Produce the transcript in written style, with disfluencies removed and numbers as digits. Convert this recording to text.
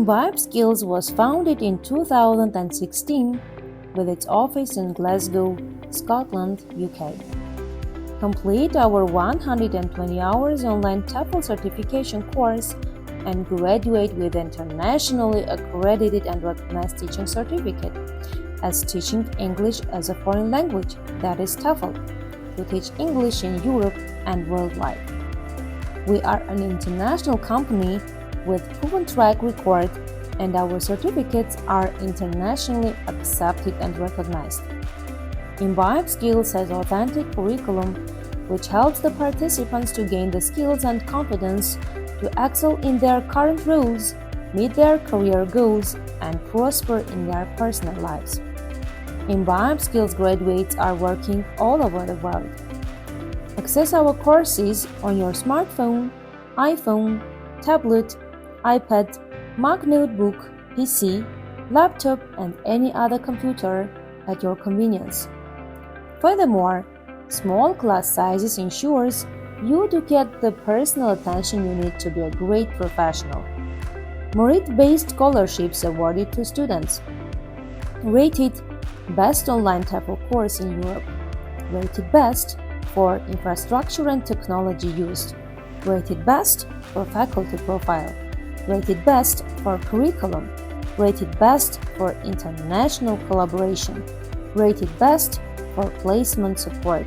IIMBIBE Skills was founded in 2016 with its office in Glasgow, Scotland, UK. Complete our 120 hours online TEFL certification course and graduate with internationally accredited and recognized teaching certificate as teaching English as a foreign language, that is TEFL, to teach English in Europe and worldwide. We are an international company with proven track record, and our certificates are internationally accepted and recognized. IIMBIBE Skills has authentic curriculum which helps the participants to gain the skills and confidence to excel in their current roles, meet their career goals, and prosper in their personal lives. IIMBIBE Skills graduates are working all over the world. Access our courses on your smartphone, iPhone, tablet, iPad, Mac notebook, PC, laptop, and any other computer at your convenience. Furthermore, small class sizes ensures you to get the personal attention you need to be a great professional. Merit-based scholarships awarded to students. Rated Best Online TEFL course in Europe. Rated Best for infrastructure and technology used. Rated Best for faculty profile. Rated Best for curriculum. Rated Best for international collaboration. Rated Best for placement support.